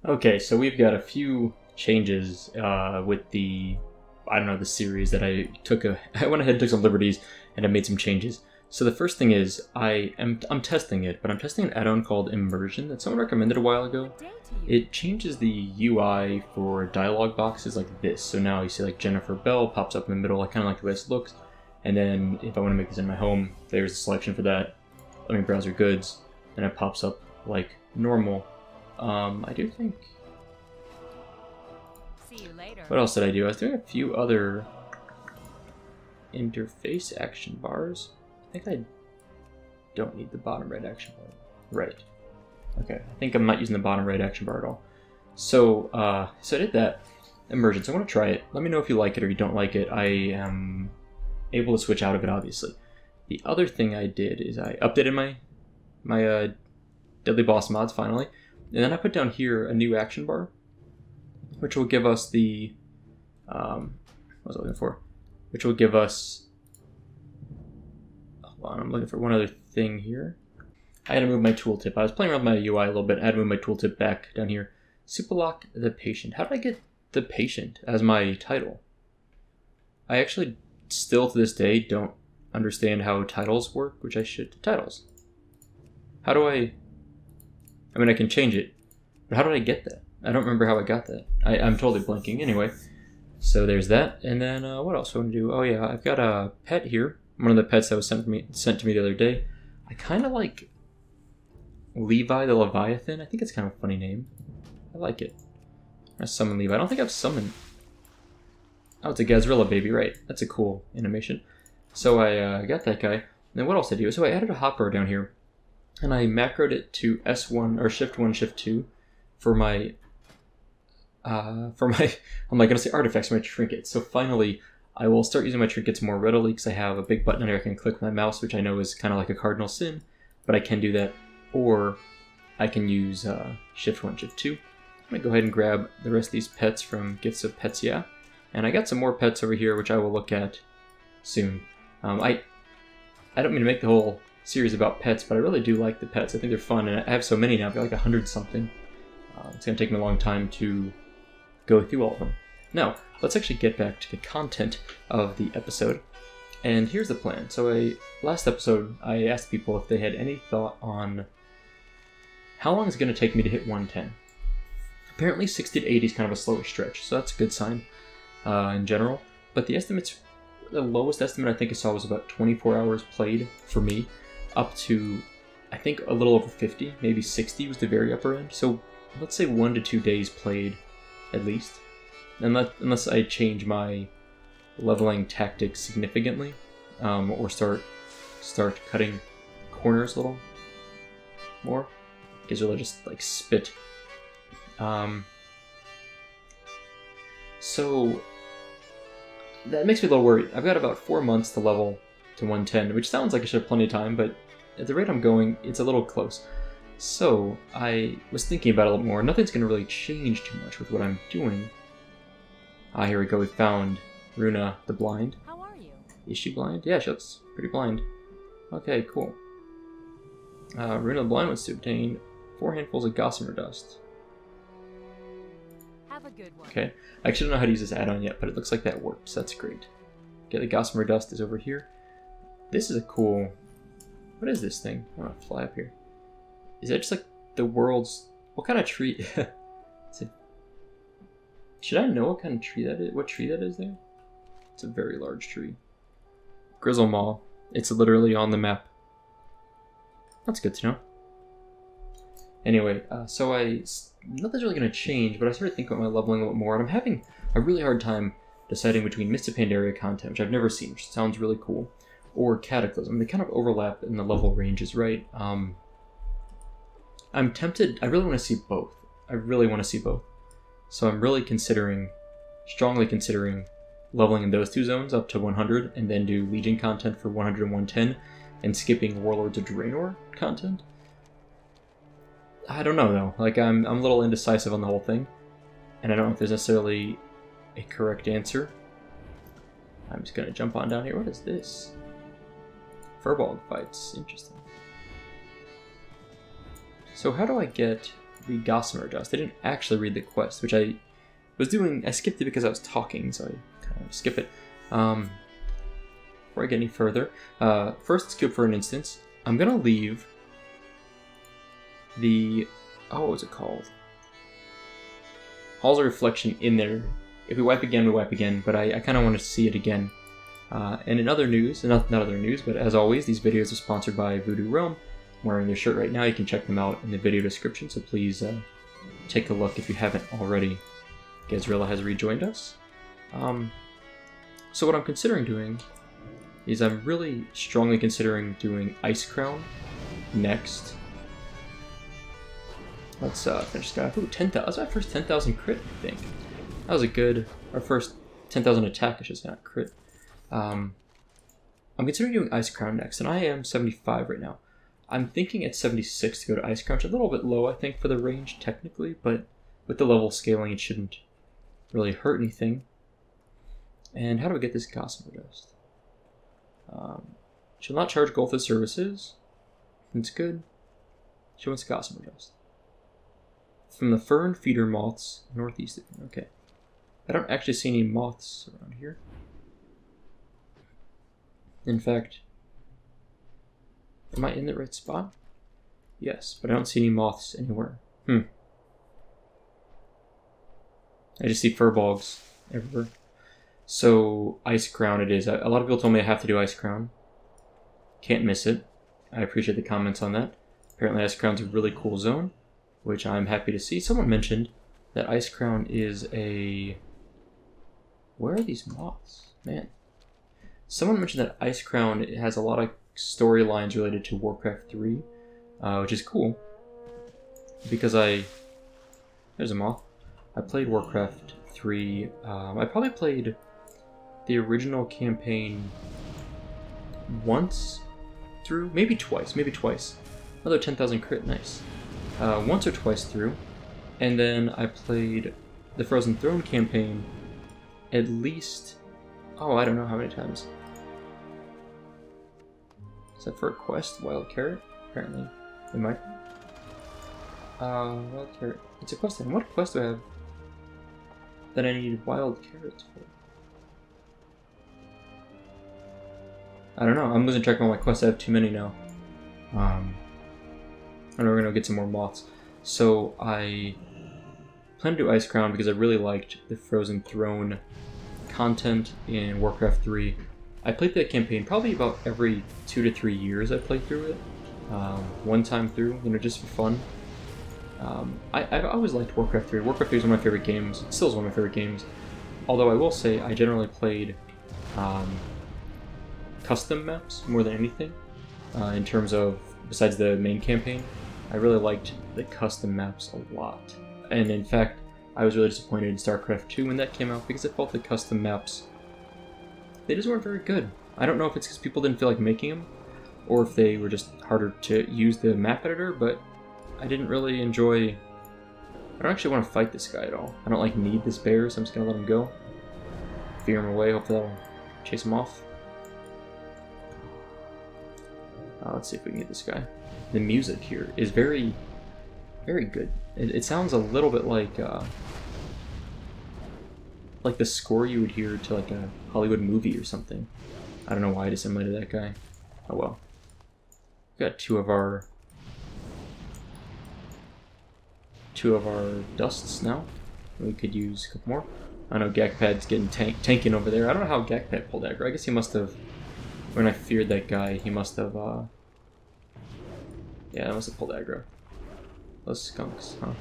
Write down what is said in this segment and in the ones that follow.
Okay, so we've got a few changes with the, I don't know, the series that I took I went ahead and took some liberties and I made some changes. So the first thing is I'm testing it, but I'm testing an add-on called Immersion that someone recommended a while ago. It changes the UI for dialogue boxes like this. So now you see like Jennifer Bell pops up in the middle. I kind of like the way this looks. And then if I want to make this in my home, there's a selection for that. Let me browse your goods, and it pops up like normal. I do think... See you later. What else did I do? I was doing a few other interface action bars. I think I don't need the bottom right action bar. Right. Okay, I think I'm not using the bottom right action bar at all. So, so I did that. Immersion, so I want to try it. Let me know if you like it or you don't like it. I am able to switch out of it, obviously. The other thing I did is I updated my Deadly Boss mods, finally. And then I put down here a new action bar, which will give us the, what was I looking for? Which will give us, hold on, I'm looking for one other thing here. I had to move my tooltip. I was playing around with my UI a little bit. I had to move my tooltip back down here. SoupaSoka the Patient. How did I get the Patient as my title? I actually still to this day don't understand how titles work, which I should. Titles. How do I mean, I can change it, but how did I get that? I don't remember how I got that. I'm totally blanking. Anyway, so there's that. And then what else do I want to do? Oh yeah, I've got a pet here. One of the pets that was sent to me the other day. I kind of like Levi the Leviathan. I think it's kind of a funny name. I like it. I summon Levi. I don't think I've summoned... Oh, it's a Gazrilla baby, right. That's a cool animation. So I got that guy. And then what else did I do? So I added a hotbar down here. And I macroed it to S1 or Shift 1, Shift 2 for my I'm like gonna say artifacts, my trinkets. So finally, I will start using my trinkets more readily because I have a big button here I can click with my mouse, which I know is kind of like a cardinal sin, but I can do that. Or I can use Shift 1, Shift 2. I'm gonna go ahead and grab the rest of these pets from Gifts of Pets, yeah. And I got some more pets over here, which I will look at soon. I don't mean to make the whole series about pets, but I really do like the pets. I think they're fun, and I have so many now. I've got like 100 something. It's going to take me a long time to go through all of them. Now, let's actually get back to the content of the episode. And here's the plan. So last episode, I asked people if they had any thought on how long it's going to take me to hit 110. Apparently 60 to 80 is kind of a slower stretch, so that's a good sign in general. But the lowest estimate I think I saw was about 24 hours played for me, up to, I think, a little over 50, maybe 60 was the very upper end. So let's say 1 to 2 days played, at least. Unless I change my leveling tactics significantly, or start cutting corners a little more. Is really just like spit. So that makes me a little worried. I've got about 4 months to level to 110, which sounds like I should have plenty of time, but at the rate I'm going, it's a little close. So I was thinking about it a little more. Nothing's going to really change too much with what I'm doing. Ah, here we go. We found Runa the Blind. How are you? Is she blind? Yeah, she looks pretty blind. Okay, cool. Runa the Blind wants to obtain 4 handfuls of gossamer dust. Have a good one. Okay, I actually don't know how to use this add-on yet, but it looks like that works. That's great. Okay, the gossamer dust is over here. This is a cool... What is this thing? I want to fly up here. Is that just like the world's... What kind of tree... Should I know what kind of tree that is? What tree that is there? It's a very large tree. Grizzle Maw. It's literally on the map. That's good to know. Anyway, so nothing's really going to change, but I started thinking about my leveling a little more, and I'm having a really hard time deciding between Mist of Pandaria content, which I've never seen, which sounds really cool, or Cataclysm. They kind of overlap in the level ranges, right? I'm tempted. I really want to see both. I really want to see both. So I'm really strongly considering leveling in those two zones up to 100, and then do Legion content for 100 and 110, and skipping Warlords of Draenor content. I don't know though. Like I'm a little indecisive on the whole thing, and I don't know if there's necessarily a correct answer. I'm just gonna jump on down here. What is this? Furball fights. Interesting. So how do I get the Gossamer Dust. I didn't actually read the quest, which I was doing. I skipped it because I was talking, so I kind of skip it. Before I get any further, first let's go for an instance. I'm gonna leave the, oh, what was it called? Halls of Reflection in there. If we wipe again, we wipe again, but I kind of want to see it again. And in other news, not other news, but as always, these videos are sponsored by Voodoo Realm. I'm wearing their shirt right now. You can check them out in the video description, so please take a look if you haven't already. Gazrilla has rejoined us. So what I'm considering doing is I'm really strongly considering doing Ice Crown next. Let's finish this guy. Ooh, 10,000. That was my first 10,000 crit, I think. That was a good, our first 10,000 attack, I should say, not crit. I'm considering doing Ice Crown next, and I am 75 right now. I'm thinking at 76 to go to Ice Crown, which is a little bit low, I think, for the range, technically, but with the level scaling, it shouldn't really hurt anything. And how do we get this Gossamer Dust? She'll not charge gold for services. That's good. She wants Gossamer Dust. From the Fern Feeder Moths, northeast of here. Okay. I don't actually see any moths around here. In fact, am I in the right spot? Yes, but I don't see any moths anywhere. I just see furbolgs everywhere. So, Ice Crown it is. A lot of people told me I have to do Ice Crown. Can't miss it. I appreciate the comments on that. Apparently Ice Crown's a really cool zone, which I'm happy to see. Someone mentioned that Ice Crown is a... Where are these moths? Man. Someone mentioned that Ice Crown has a lot of storylines related to Warcraft 3, which is cool. Because There's a moth. I played Warcraft 3. I probably played the original campaign once through, maybe twice. Another 10,000 crit, nice. Once or twice through, and then I played the Frozen Throne campaign at least, oh, I don't know how many times. Is that for a quest? Wild Carrot? Apparently. It might. Wild Carrot. It's a quest item. What quest do I have that I need Wild Carrots for? I don't know. I'm losing track of all my quests. I have too many now. I know we're gonna get some more moths. So I plan to do Ice Crown because I really liked the Frozen Throne content in Warcraft 3. I played that campaign probably about every 2 to 3 years. I played through it. One time through, just for fun. I've always liked Warcraft 3. Warcraft 3 is one of my favorite games. It still is one of my favorite games. Although I will say I generally played custom maps more than anything. In terms of, besides the main campaign, I really liked the custom maps a lot. And in fact, I was really disappointed in StarCraft 2 when that came out because I felt the custom maps, they just weren't very good. I don't know if it's because people didn't feel like making them, or if they were just harder to use the map editor, but I didn't really enjoy... I don't actually want to fight this guy at all. I don't need this bear, so I'm just going to let him go. Fear him away, hopefully that'll chase him off. Let's see if we can get this guy. The music here is very, very good. It sounds a little bit like the score you would hear to a Hollywood movie or something. I don't know why I just assimilated that guy. Oh well. We've got two of our dusts now. We could use a couple more. I know Gakpad's getting tanking over there. I don't know how Gakpad pulled aggro. I guess he must have, when I feared that guy, he must have, yeah, I must have pulled aggro. Those skunks, huh?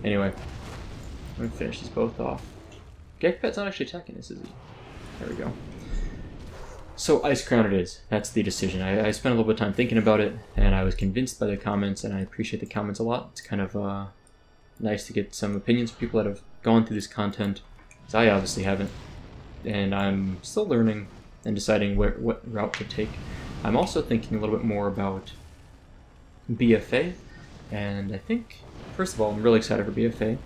Anyway, I'm gonna finish these both off. Gakpad's not actually attacking this, is he? There we go. So, Ice Crown it is. That's the decision. I spent a little bit of time thinking about it, and I was convinced by the comments, and I appreciate the comments a lot. It's kind of nice to get some opinions from people that have gone through this content, because I obviously haven't. And I'm still learning and deciding what route to take. I'm also thinking a little bit more about BFA, and I think, first of all, I'm really excited for BFA.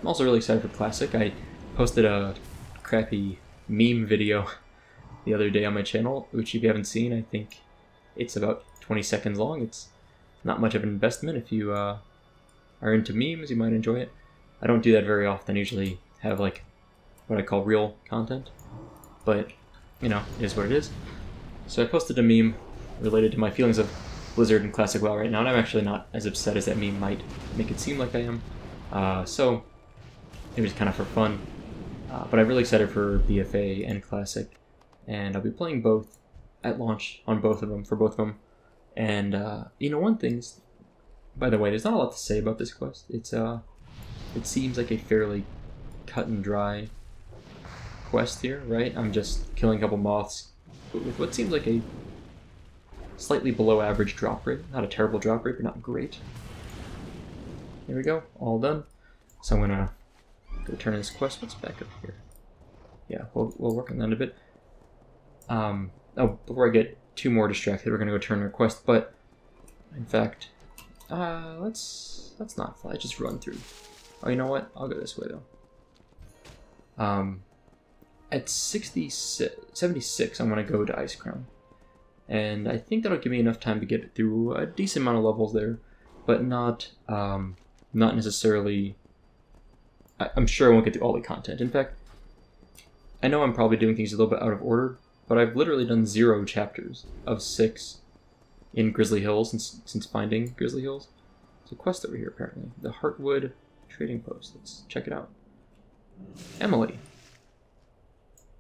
I'm also really excited for Classic. I posted a crappy meme video the other day on my channel, which if you haven't seen, I think it's about 20 seconds long. It's not much of an investment if you are into memes, you might enjoy it. I don't do that very often. I usually have like what I call real content, but you know, it is what it is. So I posted a meme related to my feelings of Blizzard and Classic WoW right now, and I'm actually not as upset as that meme might make it seem like I am. So it was kind of for fun, but I'm really excited for BFA and Classic, and I'll be playing both at launch on both of them, for both of them. And you know, one thing, by the way, there's not a lot to say about this quest. It seems like a fairly cut and dry quest here, right? I'm just killing a couple moths with what seems like a slightly below average drop rate. Not a terrible drop rate, but not great. Here we go, all done. So I'm gonna go turn this quest. What's back up here? Yeah, we'll work on that a bit. Oh, before I get too more distracted, we're gonna go turn our quest. But in fact, let's not fly. Just run through. Oh, you know what? I'll go this way though. At 76, I'm gonna go to Ice Crown, and I think that'll give me enough time to get through a decent amount of levels there, but not necessarily. I'm sure I won't get through all the content. In fact, I know I'm probably doing things a little bit out of order, but I've literally done 0 chapters of 6 in Grizzly Hills since finding Grizzly Hills. There's a quest over here apparently. The Heartwood Trading Post. Let's check it out. Emily.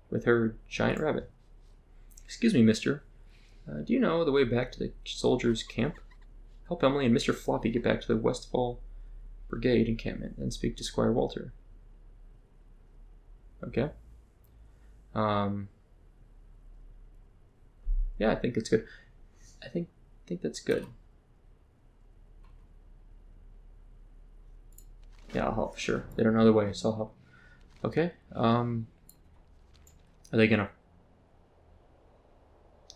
With her giant rabbit. Excuse me, mister. Do you know the way back to the soldiers' camp? Help Emily and Mr. Floppy get back to the Westfall Brigade encampment and speak to Squire Walter. Okay. Yeah, I think that's good. I think that's good. Yeah, I'll help, sure. They don't know the way, so I'll help. Okay, are they gonna...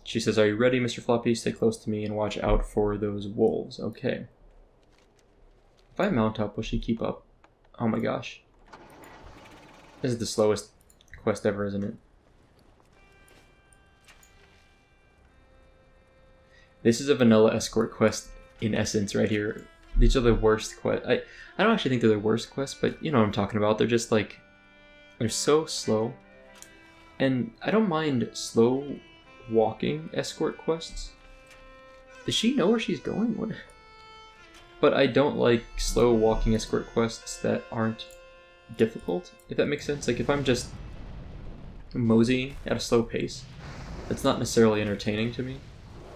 She says, are you ready, Mr. Floppy? Stay close to me and watch out for those wolves. Okay. If I mount up, will she keep up? Oh my gosh. This is the slowest quest ever, isn't it? This is a vanilla escort quest in essence right here. These are the worst quests. I don't actually think they're the worst quests, but you know what I'm talking about. They're just like, they're so slow. And I don't mind slow walking escort quests. Does she know where she's going? What? But I don't like slow walking escort quests that aren't difficult, if that makes sense. Like if I'm just moseying at a slow pace, that's not necessarily entertaining to me.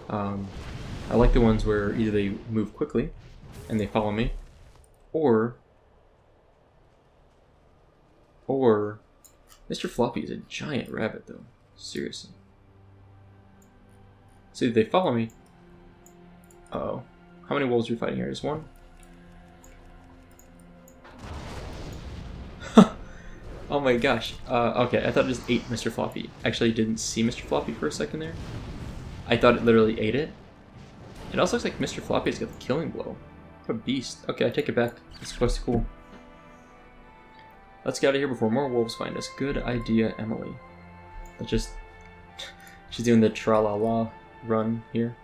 I like the ones where either they move quickly and they follow me, or Mr. Floppy is a giant rabbit though. Seriously. So they follow me. Uh-oh. How many wolves are we fighting here? Just one? Oh my gosh. Okay, I thought it just ate Mr. Floppy. Actually, didn't see Mr. Floppy for a second there. I thought it literally ate it. It also looks like Mr. Floppy's got the killing blow. What a beast. Okay, I take it back. This quest is cool. Let's get out of here before more wolves find us. Good idea, Emily. Let's just... She's doing the tra-la-la run here.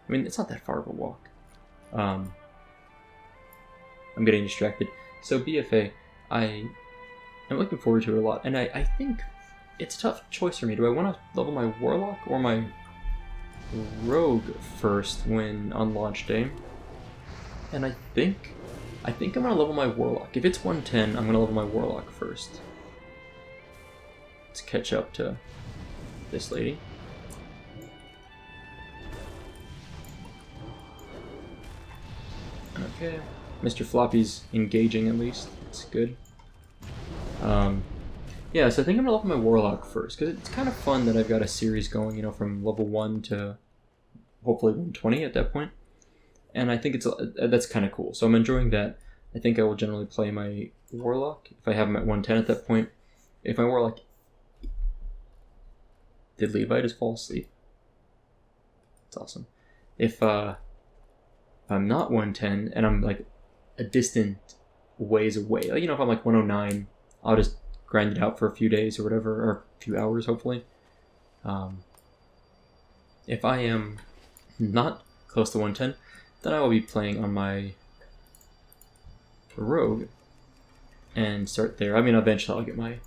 I mean, it's not that far of a walk. I'm getting distracted. So BFA, I'm looking forward to it a lot, and I think it's a tough choice for me. Do I want to level my Warlock or my Rogue first when on launch day? And I think I'm gonna level my Warlock. If it's 110, I'm gonna level my Warlock first. Let's catch up to this lady. Okay, Mr. Floppy's engaging at least. It's good. Yeah, so I think I'm gonna level my Warlock first, because it's kind of fun that I've got a series going, you know, from level 1 to hopefully 120 at that point. And I think that's kind of cool. So I'm enjoying that. I think I will generally play my Warlock if I have him at 110 at that point. If my Warlock... Did Levi just fall asleep? That's awesome. If I'm not 110 and I'm like a distant ways away, like, you know, if I'm like 109, I'll just grind it out for a few days or whatever, or a few hours hopefully. If I am not close to 110, then I will be playing on my rogue and start there. I mean, eventually I'll get my...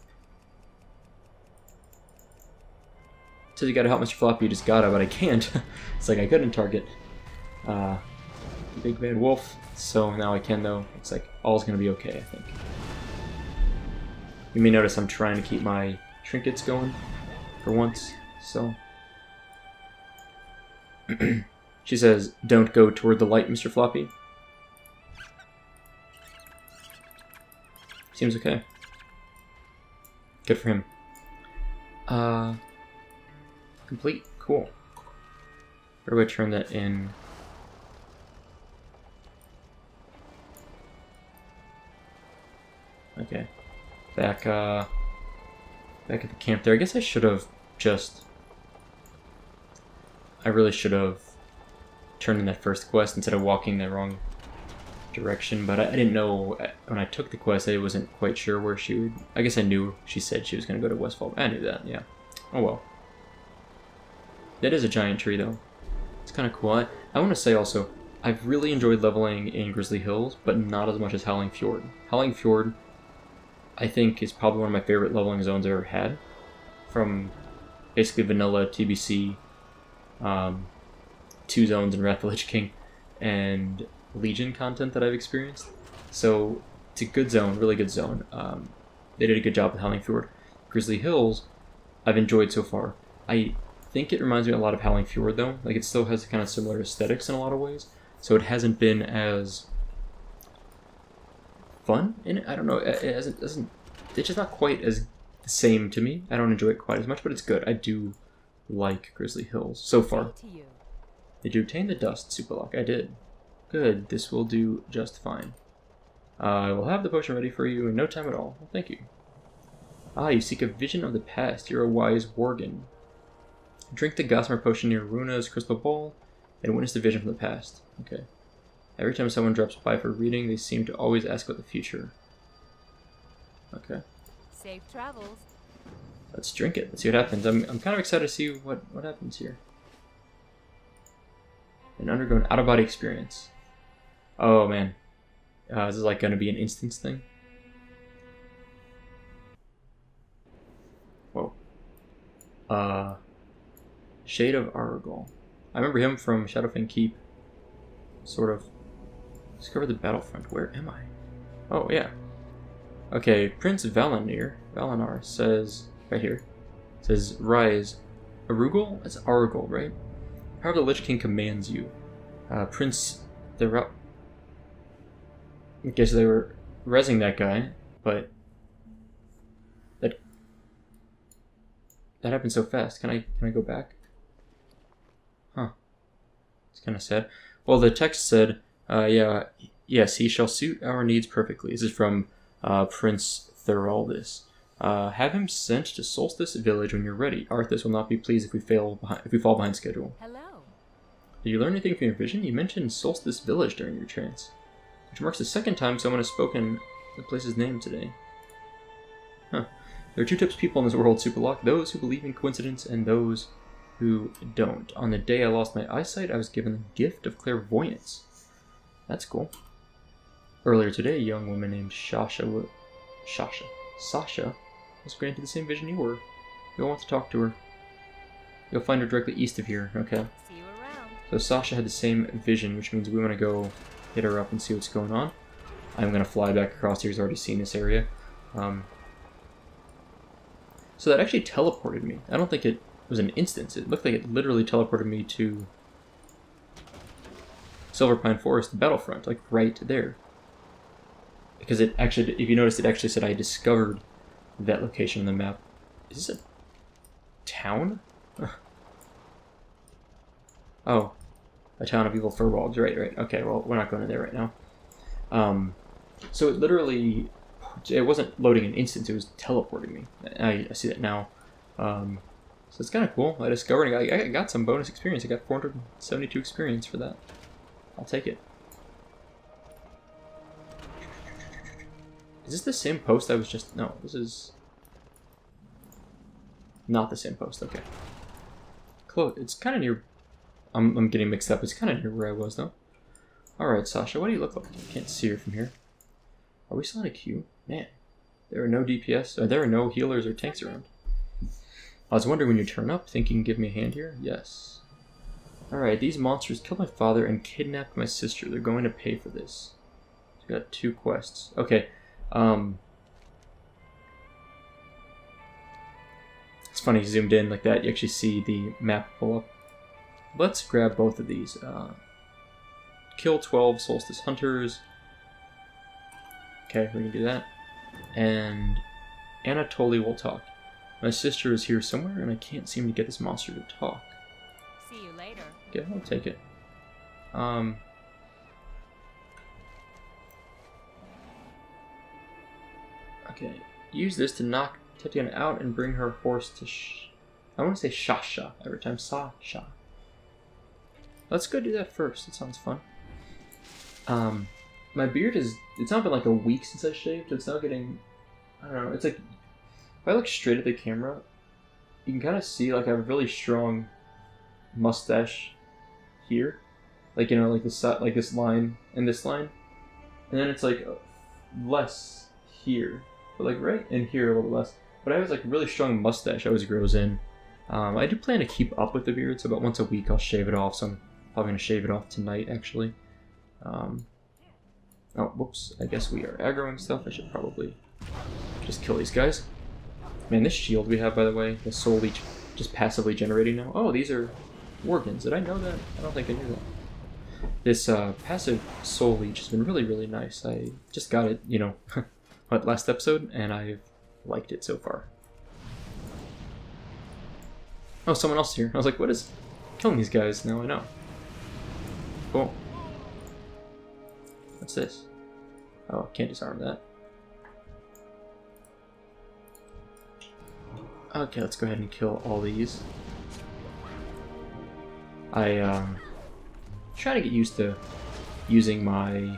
So you gotta help Mr. Floppy, you just gotta, but I can't. It's like I couldn't target the big bad wolf, so now I can though. It's like all's gonna be okay, I think. You may notice I'm trying to keep my trinkets going for once, so... She says, don't go toward the light, Mr. Floppy. Seems okay. Good for him. Complete? Cool. Where do I turn that in? Okay. Back at the camp there. I guess I should have just... I really should have turned in that first quest instead of walking the wrong direction, but I didn't know when I took the quest. I wasn't quite sure where she would... I guess I knew she said she was going to go to Westfall. I knew that, yeah. Oh well. That is a giant tree, though. It's kind of cool. I want to say also, I've really enjoyed leveling in Grizzly Hills, but not as much as Howling Fjord. Howling Fjord, I think, is probably one of my favorite leveling zones I've ever had. From basically vanilla, TBC, 2 zones in Wrath of the Lich King, and Legion content that I've experienced. So it's a good zone, really good zone. They did a good job with Howling Fjord. Grizzly Hills, I've enjoyed so far. I think it reminds me a lot of Howling Fjord though. Like it still has kind of similar aesthetics in a lot of ways. So it hasn't been as fun in it. I don't know. It's just not quite as the same to me. I don't enjoy it quite as much, but it's good. I do like Grizzly Hills so far. Did you obtain the dust, SoupaSoka? I did. Good. This will do just fine. I will have the potion ready for you in no time at all. Well, thank you. Ah, you seek a vision of the past. You're a wise worgen. Drink the Gossamer potion near Runa's crystal ball and witness the vision from the past. Okay. Every time someone drops by for reading, they seem to always ask about the future. Okay. Safe travels. Let's drink it. Let's see what happens. I'm kind of excited to see what happens here. An undergoing out-of-body experience. Oh man. Is this like going to be an instance thing? Whoa. Shade of Arugal. I remember him from Shadowfang Keep. Sort of. Discover the battlefront. Where am I? Oh, yeah. Okay, Prince Valinar says, right here, says, rise. Arugal? That's Arugal, right? Power of the Lich King commands you. Prince, I guess they were rezzing that guy, but that happened so fast. Can I go back? Huh. It's kind of sad. Well, the text said, yes, he shall suit our needs perfectly. This is from Prince Thoraldus. Have him sent to Solstice Village when you're ready. Arthas will not be pleased if we fall behind schedule. Hello. Did you learn anything from your vision? You mentioned Solstice Village during your trance, which marks the second time someone has spoken the place's name today. Huh. There are 2 types of people in this world, SoupaSoka: those who believe in coincidence and those who don't. On the day I lost my eyesight, I was given the gift of clairvoyance. That's cool. Earlier today, a young woman named Sasha was granted the same vision you were. You'll want to talk to her. You'll find her directly east of here. Okay. See you around. So Sasha had the same vision, which means we want to go hit her up and see what's going on. I'm going to fly back across here. He's already seen this area. So that actually teleported me. I don't think it was an instance. It looked like it literally teleported me to Silverpine Forest Battlefront, like right there. Because it actually, if you notice, it actually said I discovered that location on the map. Is this a town? Oh, a town of evil furbolgs. Right. Okay, well, we're not going in there right now. So it literally, it wasn't loading an instance, it was teleporting me. I see that now. So it's kind of cool. I discovered, I got some bonus experience. I got 472 experience for that. I'll take it. Is this the same post I was just... No, this is... not the same post. Okay. Close. It's kind of near... I'm getting mixed up. It's kind of near where I was, though. Alright, Sasha, what do you look like? I can't see her from here. Are we still in a queue? Man, there are no DPS, or there are no healers or tanks around. I was wondering when you turn up, think you can give me a hand here? Yes. Alright, these monsters killed my father and kidnapped my sister. They're going to pay for this. So we got 2 quests. Okay, it's funny, zoomed in like that, you actually see the map pull up. Let's grab both of these. Kill 12 Solstice Hunters. Okay, we can do that. And Anatoly will talk. My sister is here somewhere, and I can't seem to get this monster to talk. See you later. Okay, I'll take it. Okay, use this to knock Tetiana out and bring her horse to I want to say Shasha every time. Sasha. Let's go do that first. It sounds fun. My beard is... It's not been like a week since I shaved. It's now getting... I don't know. It's like... If I look straight at the camera, you can kind of see like I have a really strong mustache here. Like, you know, like this line and this line. And then it's like less here. But like right in here a little less. But I have like a really strong mustache always grows in. I do plan to keep up with the beard, so about once a week I'll shave it off. So I'm probably going to shave it off tonight, actually. Oh, whoops. I guess we are aggroing stuff. I should probably just kill these guys. Man, this shield we have, by the way, the soul leech just passively generating now. Oh, these are organs. Did I know that? I don't think I knew that. This passive soul leech has been really, really nice. I just got it, you know, what, last episode, and I've liked it so far. Oh, someone else here. I was like, what is killing these guys? Now I know. Cool. What's this? Oh, I can't disarm that. Okay, let's go ahead and kill all these. I try to get used to using my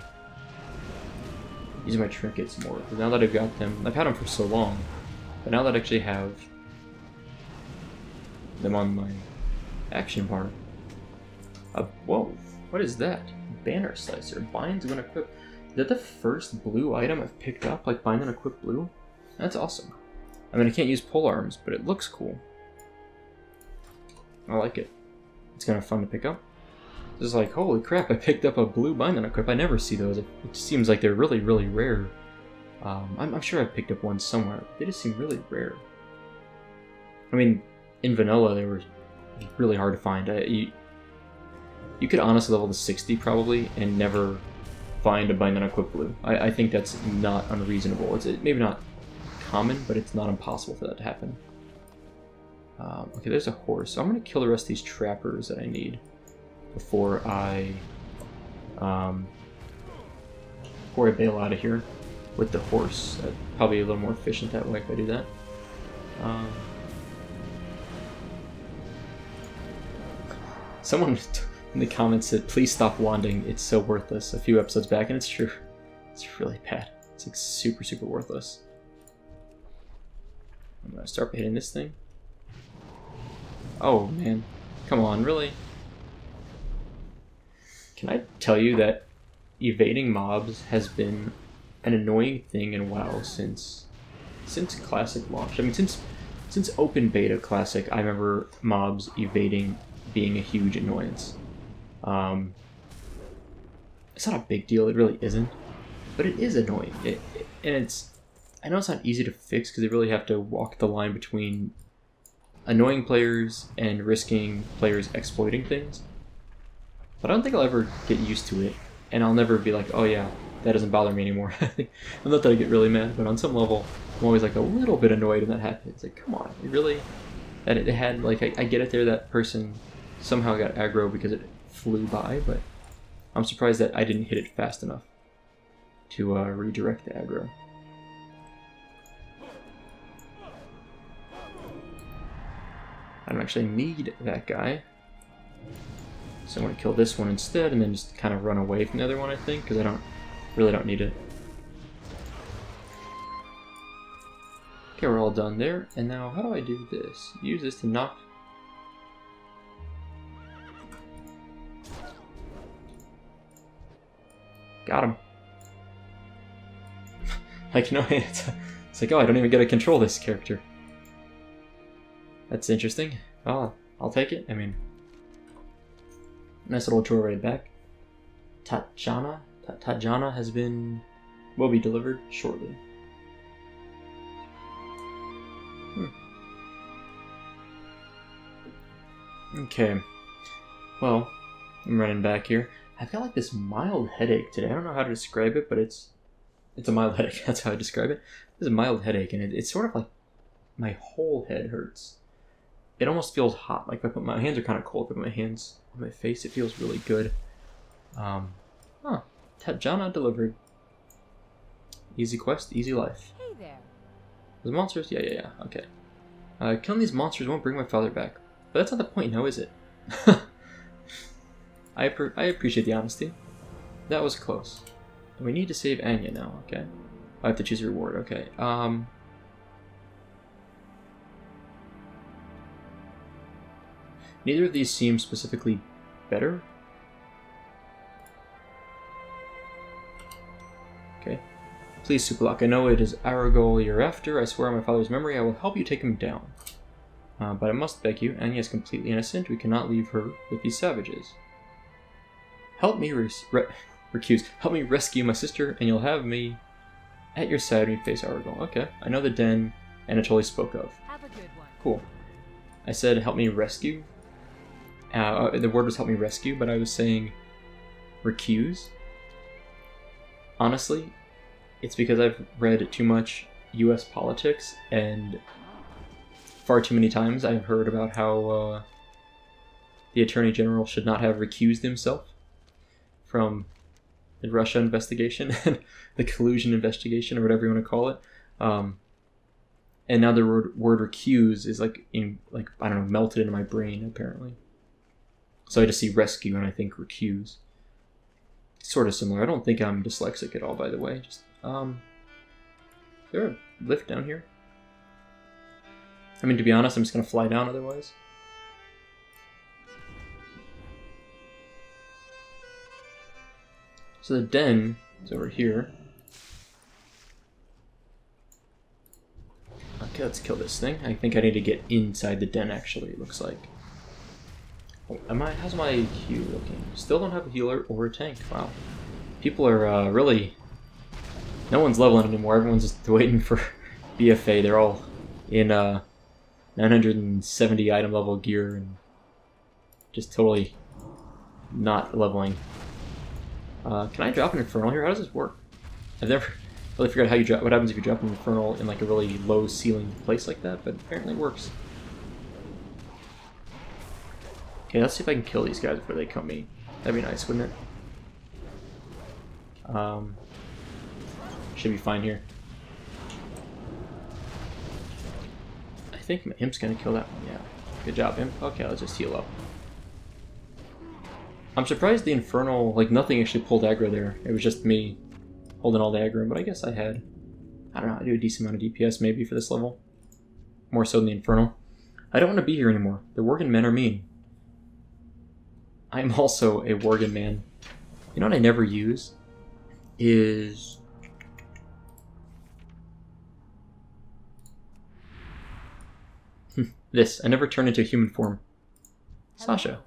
trinkets more. Because now that I've got them, I've had them for so long, but now that I actually have them on my action bar. Whoa! What is that? Banner slicer binds when equipped. Is that the first blue item I've picked up? Like bind and equip blue? That's awesome. I mean, I can't use pole arms, but it looks cool. I like it. It's kind of fun to pick up. It's like, holy crap, I picked up a blue bind and equip. I never see those. It seems like they're really, really rare. I'm sure I picked up one somewhere. They just seem really rare. I mean, in vanilla, they were really hard to find. You could honestly level to 60 probably and never find a bind and equip blue. I think that's not unreasonable. It's maybe not common, but it's not impossible for that to happen. Okay, there's a horse. So I'm going to kill the rest of these trappers that I need before I bail out of here with the horse. Probably a little more efficient that way if I do that. Someone in the comments said, please stop wanding, it's so worthless, a few episodes back, and it's true. It's really bad. It's like super, super worthless. I'm gonna start by hitting this thing. Oh man, come on, really? Can I tell you that evading mobs has been an annoying thing in WoW since Classic launched? I mean, since Open Beta Classic, I remember mobs evading being a huge annoyance. It's not a big deal, it really isn't, but it is annoying. I know it's not easy to fix because they really have to walk the line between annoying players and risking players exploiting things. But I don't think I'll ever get used to it, and I'll never be like, oh yeah, that doesn't bother me anymore. Not that I get really mad, but on some level, I'm always like a little bit annoyed when that happens. It's like, come on, it really... That it had, like, I get it there, that person somehow got aggro because it flew by, but I'm surprised that I didn't hit it fast enough to redirect the aggro. I don't actually need that guy, so I'm going to kill this one instead and then just kind of run away from the other one, I think, because I really don't need it. Okay, we're all done there, and now how do I do this? Use this to knock... Got him. Like, no, it's like, oh, I don't even get to control this character. That's interesting. Oh, I'll take it. I mean, nice little tour right back. Tatjana will be delivered shortly. Okay. Well, I'm running back here. I've got like this mild headache today. I don't know how to describe it, but it's a mild headache. That's how I describe it. It's a mild headache, and it's sort of like my whole head hurts. It almost feels hot. Like if I put my hands are kind of cold. If I put my hands on my face, it feels really good. Tatjana delivered. Easy quest, easy life. Hey there. Those monsters? Yeah. Okay. Killing these monsters won't bring my father back. But that's not the point, now is it? I appreciate the honesty. That was close. And we need to save Anya now, okay? I have to choose a reward, okay. Neither of these seem specifically better. Okay. Please, SoupaSoka, I know it is Arugal you're after. I swear on my father's memory I will help you take him down. But I must beg you, Anya is completely innocent. We cannot leave her with these savages. Help me recuse. Help me rescue my sister, and you'll have me at your side when you face Arugal. Okay, I know the den Anatoly spoke of. Have a good one. Cool. I said help me rescue. The word was help me rescue, but I was saying recuse. Honestly, it's because I've read too much US politics, and far too many times I've heard about how the Attorney General should not have recused himself from the Russia investigation, the collusion investigation, or whatever you want to call it. And now the word recuse is like I don't know, melted into my brain apparently. So I just see rescue and I think recuse. Sort of similar. I don't think I'm dyslexic at all, by the way. Just is there a lift down here? I mean, to be honest, I'm just gonna fly down otherwise. So the den is over here. Okay, let's kill this thing. I think I need to get inside the den, actually, it looks like. Oh, how's my Q looking? Still don't have a healer or a tank. Wow. People are really... No one's leveling anymore. Everyone's just waiting for BFA. They're all in 970 item level gear and just totally not leveling. Can I drop an Infernal here? How does this work? I've never really figured out how you drop. What happens if you drop an Infernal in like a really low ceiling place like that? But apparently it works. Okay, let's see if I can kill these guys before they come me. That'd be nice, wouldn't it? Should be fine here. I think my Imp's gonna kill that one, yeah. Good job, Imp. Okay, let's just heal up. I'm surprised the Infernal, like nothing actually pulled aggro there. It was just me holding all the aggro, but I guess I had, I don't know, I do a decent amount of DPS maybe for this level. More so than the Infernal. I don't want to be here anymore. The Worgen men are mean. I'm also a Worgen man. You know what I never use? Is... this. I never turn into a human form. Sasha.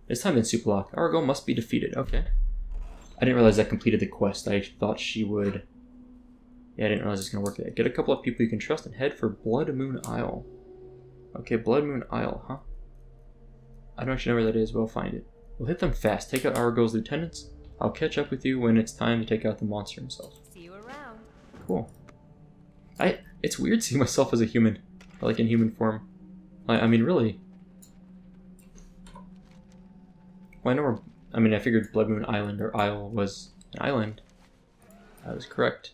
This time in SoupaSoka. Arugal must be defeated. Okay. I didn't realize that completed the quest. I thought she would... Yeah, I didn't realize it's going to work. Get a couple of people you can trust and head for Blood Moon Isle. Okay, Blood Moon Isle, huh? I don't actually know where that is, but I'll find it. We'll hit them fast. Take out Arugal's lieutenants. I'll catch up with you when it's time to take out the monster himself. See you around. Cool. It's weird seeing myself as a human. Like in human form. I mean, really. Well, I figured Blood Moon Island or Isle was an island. I was correct.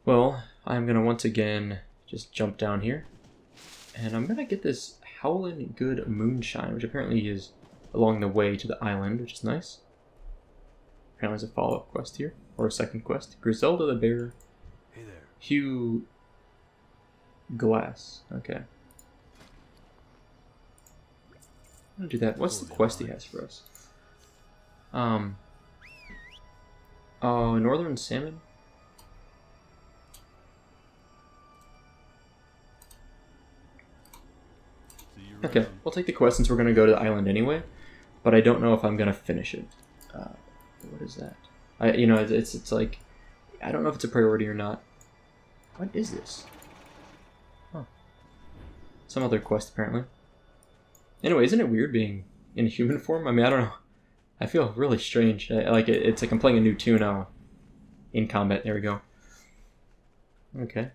Well, I'm gonna once again just jump down here. And I'm gonna get this Howlin' Good Moonshine, which apparently is along the way to the island, which is nice. Apparently there's a follow-up quest here, or a second quest. Griselda the Bear. Hey there. Hugh Glass. Okay. I'm gonna do that. What's the quest he has for us? Oh, Northern Salmon? Okay, we'll take the quest since we're going to go to the island anyway, but I don't know if I'm going to finish it. What is that? It's like, I don't know if it's a priority or not. What is this? Huh. Some other quest, apparently. Anyway, isn't it weird being in human form? I mean, I don't know. I feel really strange. It's like I'm playing a new tune in combat. There we go. Okay.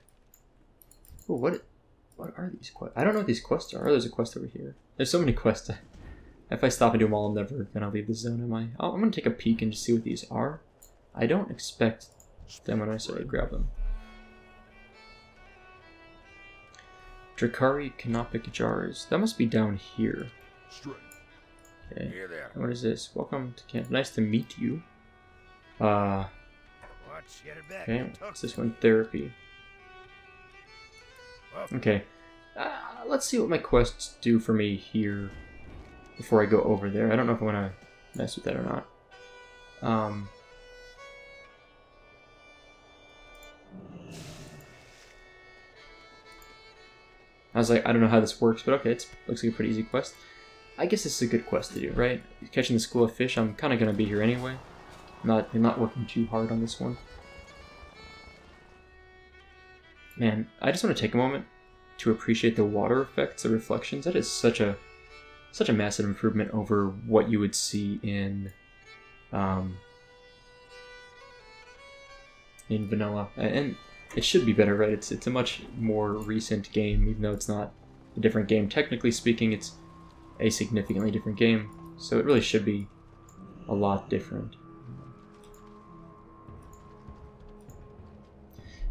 Oh, what are these quests? I don't know what these quests are. Oh, there's a quest over here. There's so many quests. If I stop and do them all, I'm never gonna leave the zone, am I? Oh, I'm gonna take a peek and just see what these are. I don't expect them when I sort of grab them. Drakari Canopic Jars. That must be down here. Okay. What is this? Welcome to camp. Nice to meet you. Okay, what's this one? Therapy. Okay. Let's see what my quests do for me here before I go over there. I don't know if I want to mess with that or not. I was like, I don't know how this works, but okay, it looks like a pretty easy quest. I guess this is a good quest to do, right? Catching the school of fish, I'm kind of going to be here anyway. I'm not working too hard on this one. Man, I just want to take a moment to appreciate the water effects, the reflections. That is such a massive improvement over what you would see in vanilla. And it should be better, right? It's a much more recent game, even though it's not a different game. Technically speaking, it's a significantly different game, so it really should be a lot different.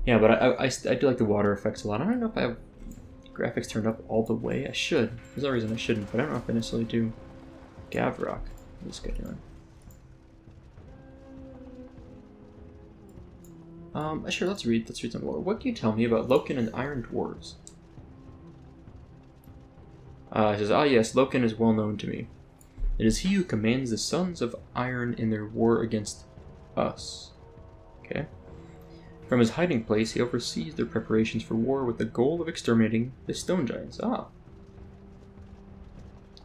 Yeah, but I do like the water effects a lot. I don't know if I have graphics turned up all the way. I should. There's no reason I shouldn't, but I don't know if I necessarily do. Gavrock. What's this guy doing? Sure, let's read some more. What can you tell me about Loken and the Iron Dwarves? It says, yes, Loken is well known to me. It is he who commands the Sons of Iron in their war against us. Okay. From his hiding place, he oversees their preparations for war with the goal of exterminating the Stone Giants. Ah.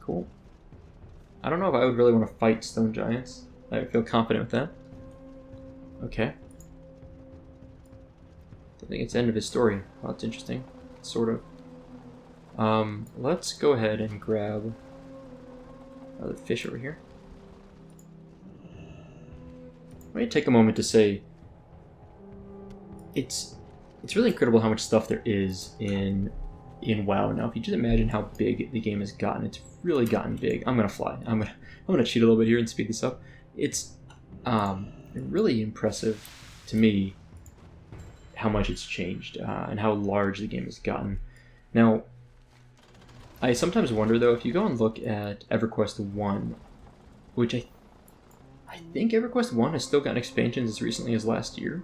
Cool. I don't know if I would really want to fight Stone Giants. I feel confident with that. Okay. I think it's the end of his story. Well, that's interesting. Sort of. Let's go ahead and grab the fish over here. Let me take a moment to say it's really incredible how much stuff there is in WoW now. If you just imagine how big the game has gotten, it's really gotten big. I'm gonna fly. I'm gonna cheat a little bit here and speed this up. It's really impressive to me how much it's changed and how large the game has gotten. Now, I sometimes wonder though, if you go and look at EverQuest 1, which I think EverQuest 1 has still gotten expansions as recently as last year.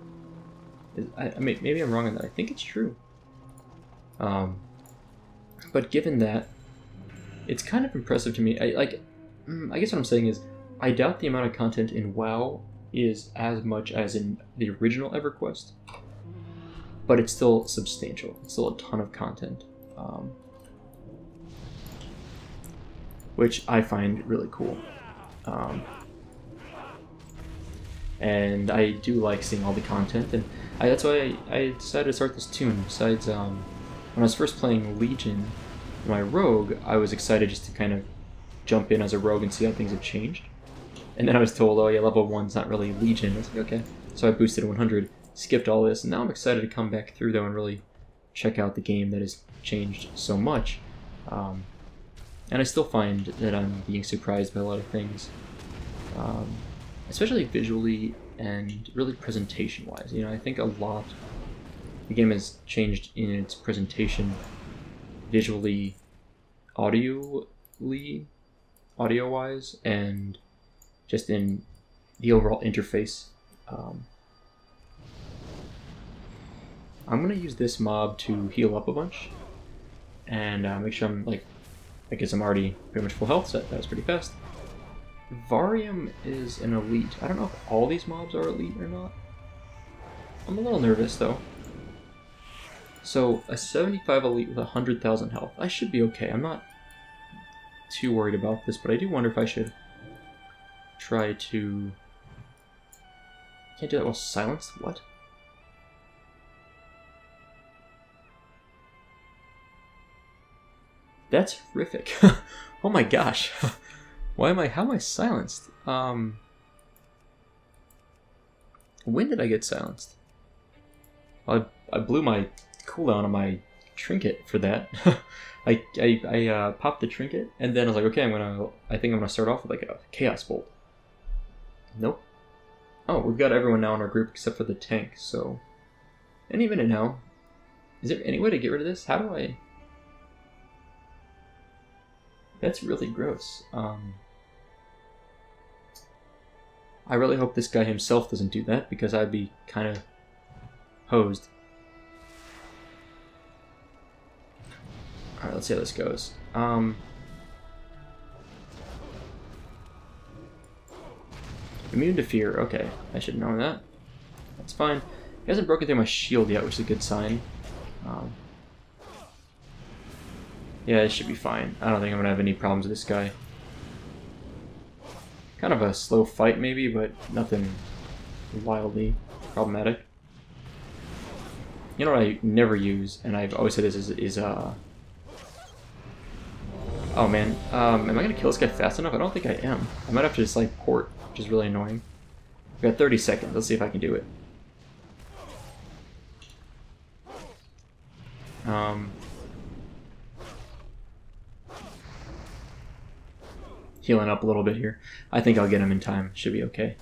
Maybe I'm wrong on that. I think it's true. But given that, it's kind of impressive to me. I guess what I'm saying is, I doubt the amount of content in WoW is as much as in the original EverQuest, but it's still substantial. It's still a ton of content, which I find really cool. And I do like seeing all the content, and that's why I decided to start this tune. Besides, when I was first playing Legion, my rogue, I was excited just to kind of jump in as a rogue and see how things have changed. And then I was told, oh yeah, level 1's not really Legion. I was like, okay. So I boosted to 100, skipped all this, and now I'm excited to come back through though and really check out the game that has changed so much. And I still find that I'm being surprised by a lot of things. Especially visually and really presentation-wise. You know, I think a lot the game has changed in its presentation, visually, audio-wise, and just in the overall interface. I'm gonna use this mob to heal up a bunch and make sure I'm I guess I'm already pretty much full health, so that was pretty fast. Varium is an elite. I don't know if all these mobs are elite or not. I'm a little nervous though. So a 75 elite with 100,000 health. I should be okay. I'm not too worried about this, but I do wonder if I should try to... Can't do that while silenced? What? That's horrific. Oh my gosh. How am I silenced? When did I get silenced? Well, I blew my cooldown on my trinket for that. I popped the trinket, and then I was like, okay, I think I'm gonna start off with like a chaos bolt. Nope. Oh, we've got everyone now in our group except for the tank, so any minute now. Is there any way to get rid of this? How do I... That's really gross. I really hope this guy himself doesn't do that, because I'd be kind of hosed. Alright, let's see how this goes. Immune to fear. Okay, I should know that. That's fine. He hasn't broken through my shield yet, which is a good sign. Yeah, it should be fine. I don't think I'm going to have any problems with this guy. Kind of a slow fight maybe, but nothing wildly problematic. You know what I never use, and I've always said this, is oh man, am I going to kill this guy fast enough? I don't think I am. I might have to just like port, which is really annoying. I've got 30 seconds. Let's see if I can do it. Healing up a little bit here. I think I'll get him in time. Should be okay.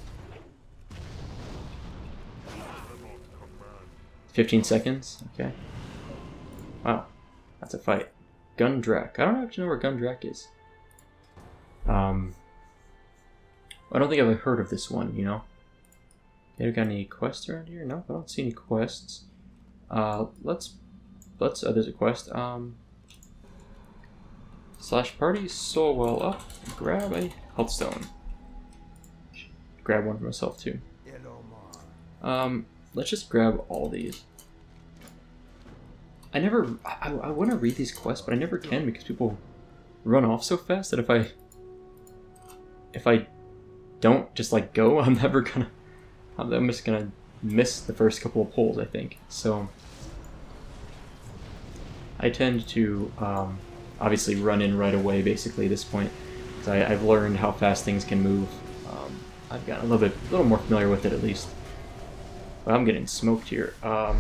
15 seconds? Okay. Wow. That's a fight. Gundrak. I don't actually know where Gundrak is. I don't think I've heard of this one, you know? You got any quests around here? No, I don't see any quests. Let's there's a quest. Slash party soul well up. Grab a health stone. Grab one for myself too. Let's just grab all these. I want to read these quests, but I never can because people run off so fast that if I don't just like go, I'm just gonna miss the first couple of pulls, I think. So I tend to obviously run in right away basically at this point, because I've learned how fast things can move. I've gotten a little more familiar with it at least. But I'm getting smoked here. No,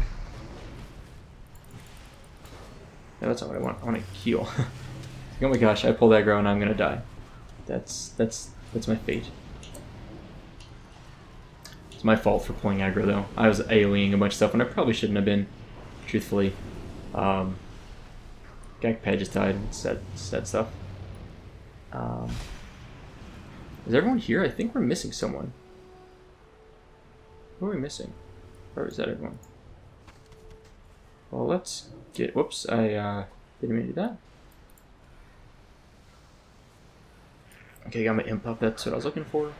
that's not what I want. I want to heal. Oh my gosh, I pulled aggro and I'm gonna die. That's my fate. It's my fault for pulling aggro though. I was AoEing a bunch of stuff and I probably shouldn't have been, truthfully. Gagpad just died and said stuff. Is everyone here? I think we're missing someone. Who are we missing? Or is that everyone? Well, let's get... Whoops, I didn't mean to do that. Okay, got my imp up. That's what I was looking for.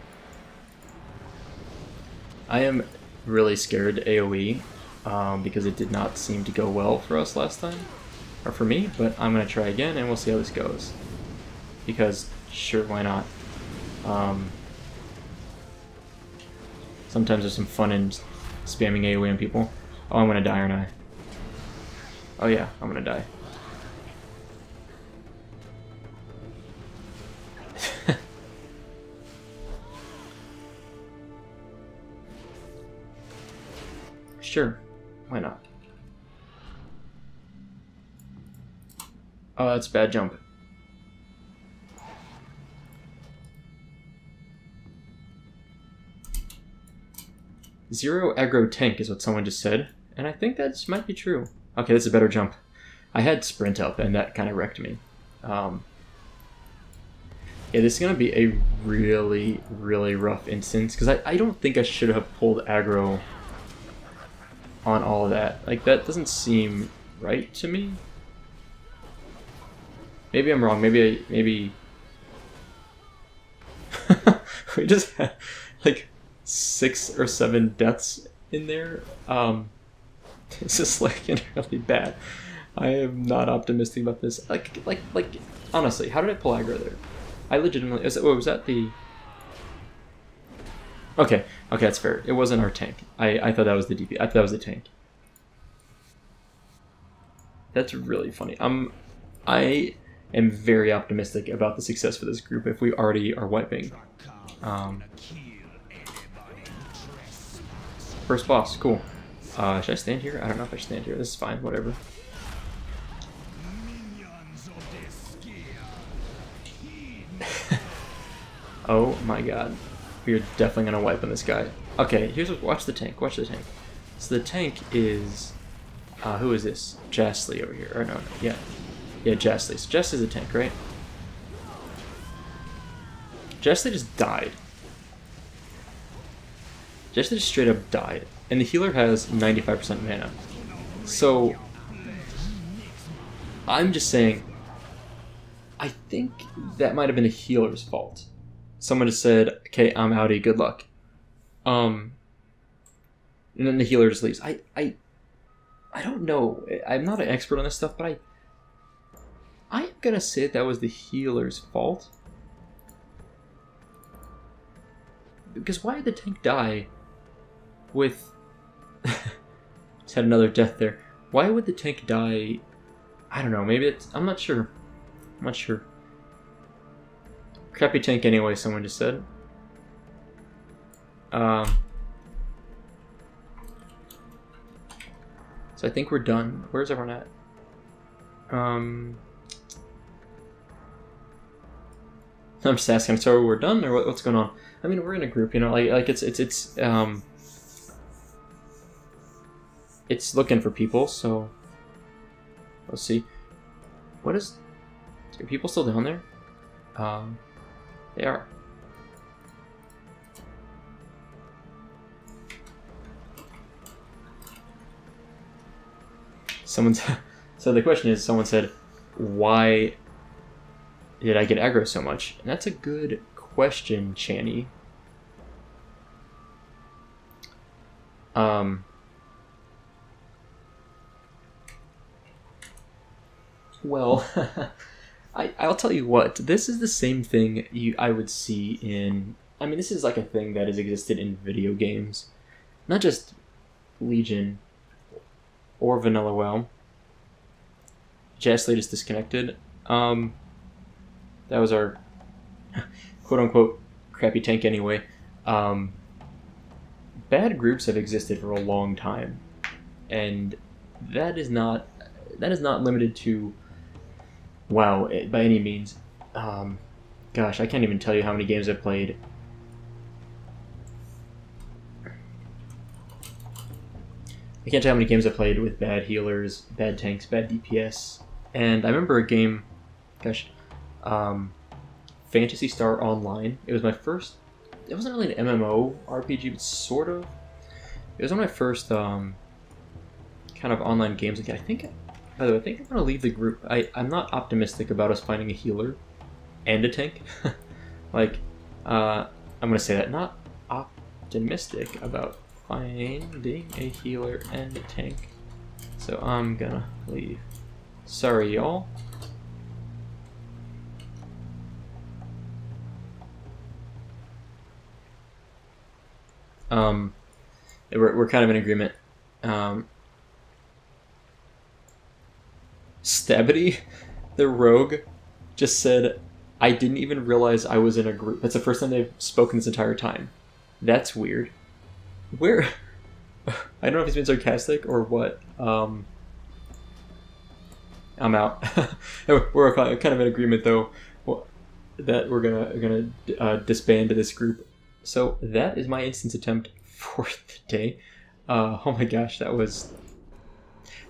I am really scared to AoE because it did not seem to go well for us last time. Or for me, but I'm going to try again and we'll see how this goes. Because, sure, why not? Sometimes there's some fun in spamming AoE on people. Oh, I'm going to die, aren't I? Oh yeah, I'm going to die. Sure, why not? Oh, that's a bad jump. Zero aggro tank is what someone just said, and I think that might be true. Okay, this is a better jump. I had sprint up, and that kind of wrecked me. Yeah, this is going to be a really, really rough instance, because I don't think I should have pulled aggro on all of that. Like, that doesn't seem right to me. Maybe I'm wrong. Maybe we just had like 6 or 7 deaths in there. It's just like really bad. I am not optimistic about this. Like, honestly, how did I pull aggro there? I legitimately... was that the... Okay, that's fair. It wasn't our tank. I thought that was the DP. I thought that was the tank. That's really funny. I am very optimistic about the success for this group if we already are wiping. First boss, cool. Should I stand here? I don't know if I should stand here. This is fine, whatever. Oh my god. We are definitely gonna wipe on this guy. Okay, here's what, watch the tank, watch the tank. So the tank is, who is this? Jastly over here, or no, yeah, Jastly. So Jastly's a tank, right? Jastly just died. Jastly just straight up died. And the healer has 95% mana. So, I'm just saying, I think that might have been the healer's fault. Someone just said, okay, I'm outie, good luck. And then the healer just leaves. I don't know. I'm not an expert on this stuff, but I'm gonna say that was the healer's fault. Because why did the tank die with... Just had another death there. Why would the tank die? I don't know, maybe it's... I'm not sure. I'm not sure. Crappy tank anyway, someone just said. So I think we're done. Where's everyone at? I'm just asking, so we're done, or what's going on? I mean, we're in a group, you know, like it's looking for people, so let's see. What is... Are people still down there? They are. Someone's... So the question is, someone said, why did I get aggro so much? And that's a good question, Channy. Well, I'll tell you what, this is the same thing I would see in... I mean, this is like a thing that has existed in video games. Not just Legion or Vanilla WoW. Jastly just disconnected. That was our quote-unquote crappy tank anyway. Bad groups have existed for a long time. And that is not limited to WoW by any means. Gosh, I can't even tell you how many games I've played. I can't tell how many games I've played with bad healers, bad tanks, bad DPS. And I remember a game, gosh, Phantasy Star Online. It was my first... It wasn't really an MMO RPG, but sort of. It was one of my first kind of online games. Like, I think... By the way, I think I'm going to leave the group. I'm not optimistic about us finding a healer and a tank. Like, I'm going to say that. Not optimistic about finding a healer and a tank. So I'm going to leave. Sorry, y'all. We're kind of in agreement. Stabity, the rogue, just said, I didn't even realize I was in a group. That's the first time they've spoken this entire time. That's weird. Where... I don't know if he's been sarcastic or what. I'm out. We're kind of in agreement, though, that we're gonna disband this group. So that is my instance attempt for the day. Oh my gosh, that was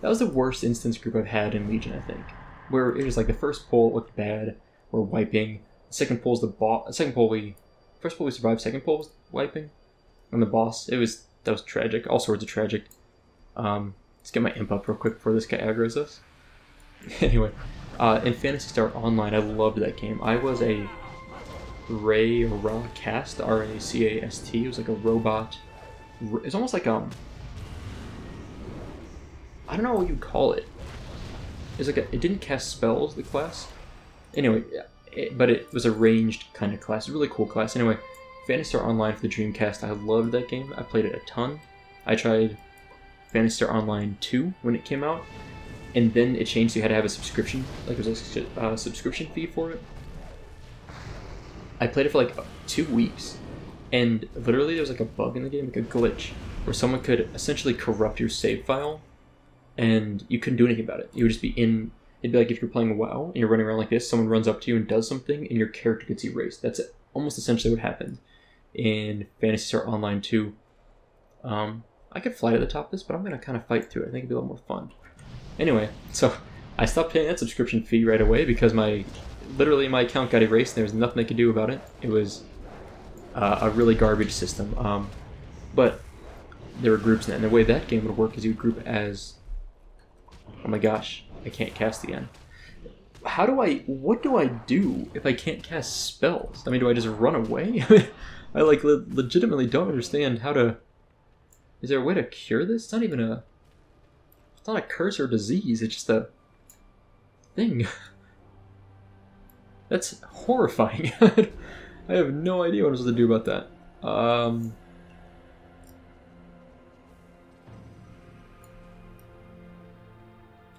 the worst instance group I've had in Legion, I think. Where it was like the first pull looked bad, we're wiping. The second pull's the boss. First pull we survived. Second pull was wiping, and the boss. That was tragic. All sorts of tragic. Let's get my imp up real quick before this guy aggroes us. Anyway, in Phantasy Star Online, I loved that game. I was a Racast, R-A-C-A-S-T. It was like a robot. It's almost like I don't know what you'd call it. It's like it didn't cast spells, the class. Anyway, but it was a ranged kind of class. A really cool class. Anyway, Phantasy Star Online for the Dreamcast. I loved that game. I played it a ton. I tried Phantasy Star Online 2 when it came out, and then it changed so you had to have a subscription. Like there was a subscription fee for it. I played it for like 2 weeks, and literally there was like a bug in the game, like a glitch, where someone could essentially corrupt your save file, and you couldn't do anything about it. You would just be in. It'd be like if you're playing WoW and you're running around like this, someone runs up to you and does something, and your character gets erased. That's almost essentially what happened in Phantasy Star Online 2. I could fly to the top of this, but I'm going to kind of fight through it. I think it'd be a little more fun. Anyway, so I stopped paying that subscription fee right away because literally my account got erased and there was nothing they could do about it. It was a really garbage system. But there were groups in it, and the way that game would work is you would group as... Oh my gosh, I can't cast again. What do I do if I can't cast spells? I mean, do I just run away? I like legitimately don't understand how to... Is there a way to cure this? It's not even it's not a curse or disease, it's just a thing. That's horrifying. I have no idea what I'm supposed to do about that.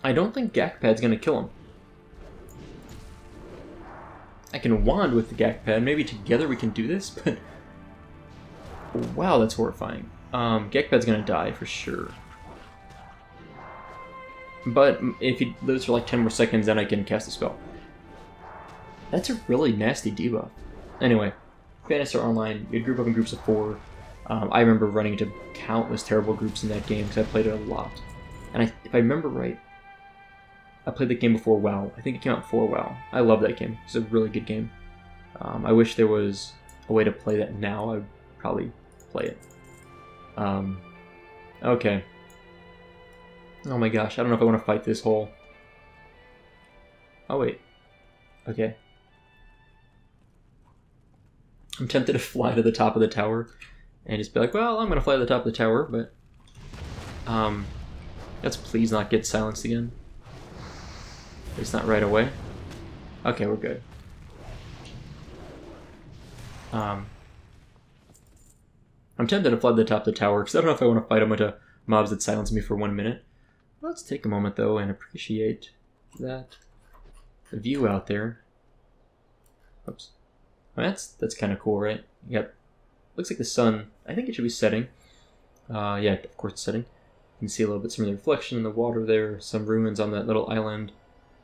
I don't think Gakpad's gonna kill him. I can wand with the Gakpad. Maybe together we can do this, but... Wow, that's horrifying. Gakpad's gonna die for sure. But if he lives for like 10 more seconds, then I can cast a spell. That's a really nasty debuff. Anyway, Phantasy Star Online, you'd group up in groups of 4. I remember running into countless terrible groups in that game because I played it a lot. And if I remember right, I played the game before WoW. I think it came out before WoW. I love that game. It's a really good game. I wish there was a way to play that now. I'd probably play it. Okay. Oh my gosh, I don't know if I want to fight this hole. Oh wait. Okay. I'm tempted to fly to the top of the tower and just be like, well, I'm going to fly to the top of the tower, but... let's please not get silenced again. At least not right away. Okay, we're good. I'm tempted to fly to the top of the tower because I don't know if I want to fight a bunch of mobs that silence me for 1 minute. Let's take a moment though and appreciate that the view out there. Oops. Well, that's kind of cool, right? Yep. Looks like the sun. I think it should be setting. Yeah, of course it's setting. You can see a little bit some of the reflection in the water there. Some ruins on that little island.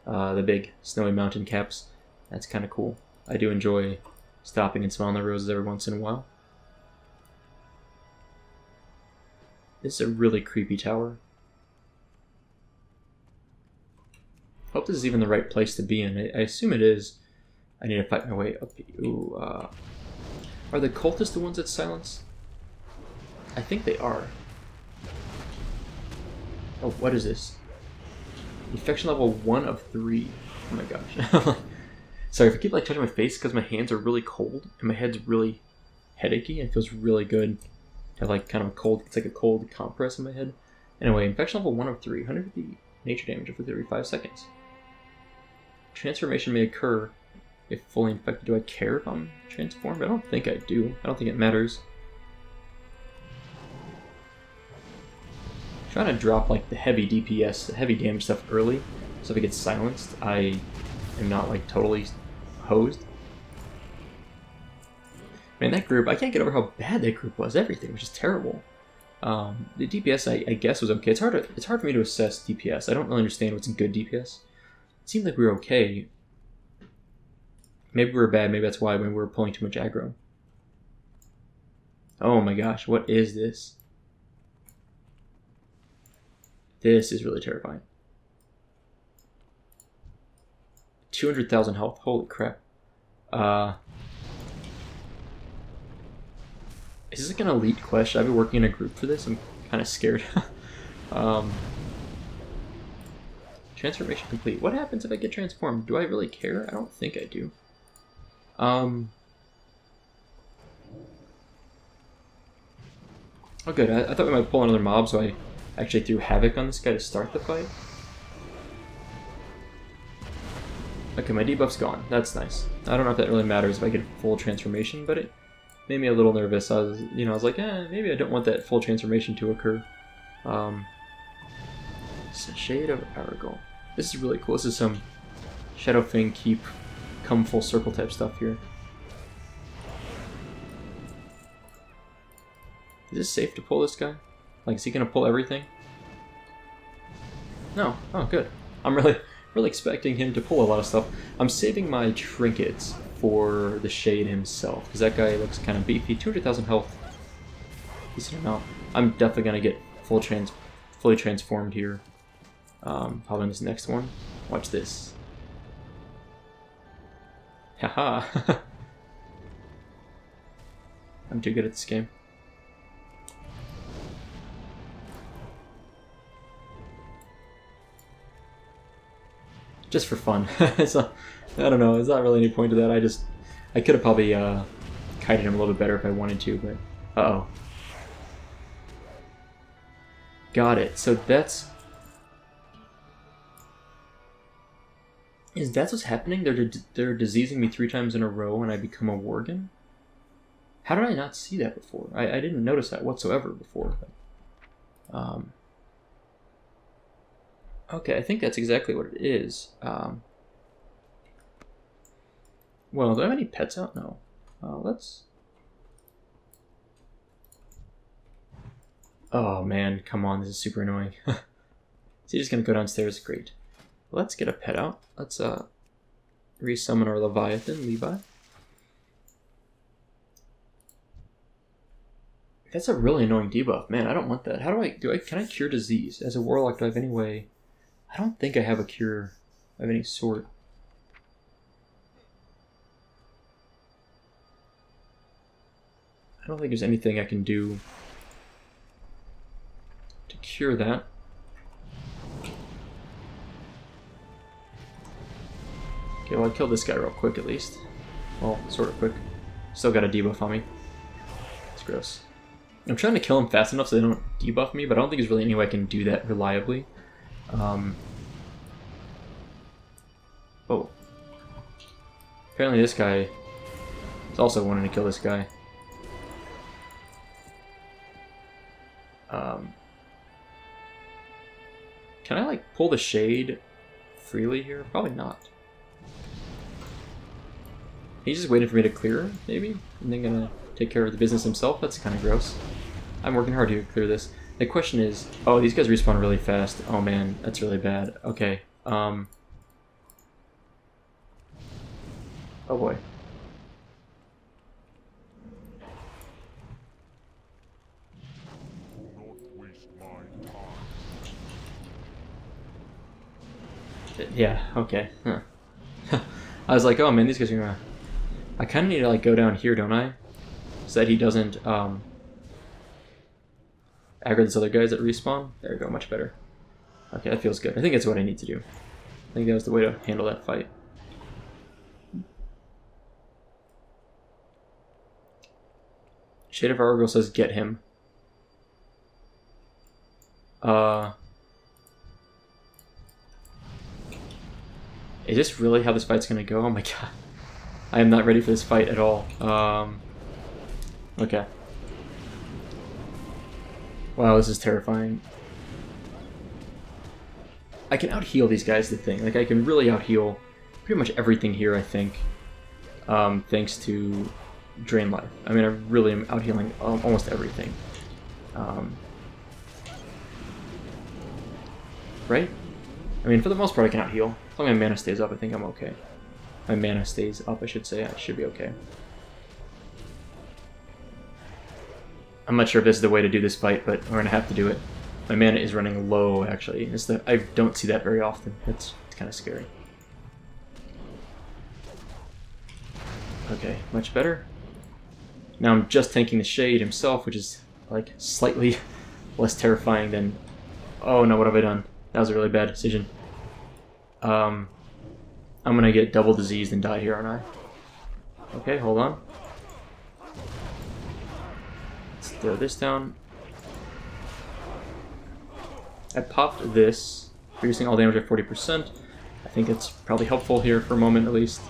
The big snowy mountain caps. That's kind of cool. I do enjoy stopping and smelling the roses every once in a while. This is a really creepy tower. Hope this is even the right place to be in. I assume it is. I need to fight my way up. Ooh, are the cultists the ones that silence? I think they are. Oh, what is this? Infection level 1 of 3. Oh my gosh. Sorry if I keep like touching my face because my hands are really cold and my head's really headachy. It feels really good to have like kind of a cold, it's like a cold compress in my head. Anyway, infection level 1 of 3. 150 nature damage inflicted every 5 seconds. Transformation may occur if fully infected. Do I care if I'm transformed? I don't think I do. I don't think it matters. I'm trying to drop like the heavy DPS, the heavy damage stuff early, so if it gets silenced, I am not like totally hosed. Man, that group, I can't get over how bad that group was. Everything was just terrible. The DPS, I guess, was okay. It's hard for me to assess DPS. I don't really understand what's good DPS. It seemed like we were okay. Maybe we were bad. Maybe that's why when we were pulling too much aggro. Oh my gosh, what is this? This is really terrifying. 200,000 health. Holy crap. Is this like an elite quest? Should I be working in a group for this? I'm kind of scared. Transformation complete. What happens if I get transformed? Do I really care? I don't think I do. Oh good. I thought we might pull another mob, so I actually threw Havoc on this guy to start the fight. Okay, my debuff's gone. That's nice. I don't know if that really matters if I get full transformation, but it made me a little nervous. I was like, maybe I don't want that full transformation to occur. Shade of Arugal. This is really cool. This is some Shadow Fang keep, come full circle type stuff here. Is it safe to pull this guy? Like, is he gonna pull everything? No. Oh, good. I'm really expecting him to pull a lot of stuff. I'm saving my trinkets for the Shade himself, because that guy looks kind of beefy. 200,000 health. Decent amount. I'm definitely gonna get fully transformed here. Probably in this next one. Watch this. Haha. I'm too good at this game. Just for fun. I don't know, there's not really any point to that. I could have probably kited him a little bit better if I wanted to, but... Uh-oh. Got it. So that's... Is that what's happening? They're diseasing me 3 times in a row and I become a Worgen? How did I not see that before? I didn't notice that whatsoever before. Okay, I think that's exactly what it is. Well, do I have any pets out? No. Let's... Oh man, come on, this is super annoying. Is he just gonna go downstairs? Great. Let's get a pet out. Let's resummon our Leviathan, Levi. That's a really annoying debuff, man. I don't want that. How can I cure disease as a warlock? Do I have any way? I don't think I have a cure of any sort. I don't think there's anything I can do to cure that. Okay, well I killed this guy real quick at least. Well, sort of quick. Still got a debuff on me. It's gross. I'm trying to kill him fast enough so they don't debuff me, but I don't think there's really any way I can do that reliably. Oh. Apparently this guy is also wanting to kill this guy. Can I, like, pull the Shade freely here? Probably not. He's just waiting for me to clear, maybe? And then gonna take care of the business himself? That's kind of gross. I'm working hard to clear this. The question is... Oh, these guys respawn really fast. Oh man, that's really bad. Okay, Oh boy. Yeah, okay. Huh. I was like, oh man, these guys are gonna... I kind of need to like go down here, don't I? So that he doesn't aggro these other guys that respawn. There we go, much better. Okay, that feels good. I think that's what I need to do. I think that was the way to handle that fight. Shade of Arugal says get him. Is this really how this fight's gonna go? Oh my god. I am not ready for this fight at all. Okay. Wow, this is terrifying. I can out-heal these guys, the thing. Like, I can really out-heal pretty much everything here, I think. Thanks to Drain Life. I mean, I really am out-healing almost everything. Right? I mean, for the most part, I can out-heal. As long as my mana stays up, I think I'm okay. My mana stays up, I should say. I should be okay. I'm not sure if this is the way to do this fight, but we're going to have to do it. My mana is running low, actually. I don't see that very often. It's kind of scary. Okay, much better. Now I'm just tanking the Shade himself, which is, like, slightly less terrifying than... Oh no, what have I done? That was a really bad decision. I'm gonna get double diseased and die here, aren't I? Okay, hold on. Let's throw this down. I popped this, reducing all damage at 40%. I think it's probably helpful here for a moment at least.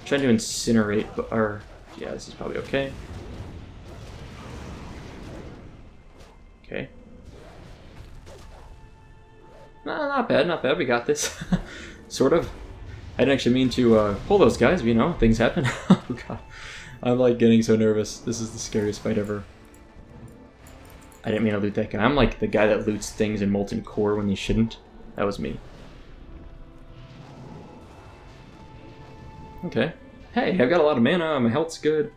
Trying to incinerate, or yeah, this is probably okay. Okay. No, not bad, not bad. We got this. Sort of. I didn't actually mean to pull those guys, but you know, things happen. Oh god. I'm like getting so nervous. This is the scariest fight ever. I didn't mean to loot that guy. I'm like the guy that loots things in Molten Core when he shouldn't. That was me. Okay. Hey, I've got a lot of mana, my health's good.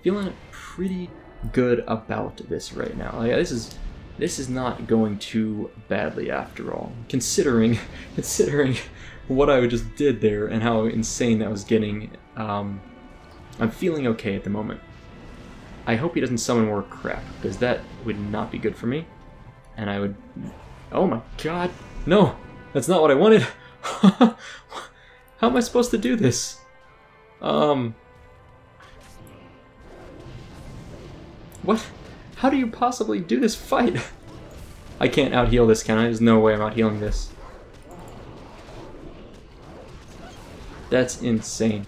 Feeling pretty good about this right now. Like, this is not going too badly after all. Considering what I just did there and how insane that was getting, I'm feeling okay at the moment. I hope he doesn't summon more crap, because that would not be good for me. And I would... Oh my god! No! That's not what I wanted! How am I supposed to do this? What? How do you possibly do this fight? I can't out-heal this, can I? There's no way I'm out-healing this. That's insane.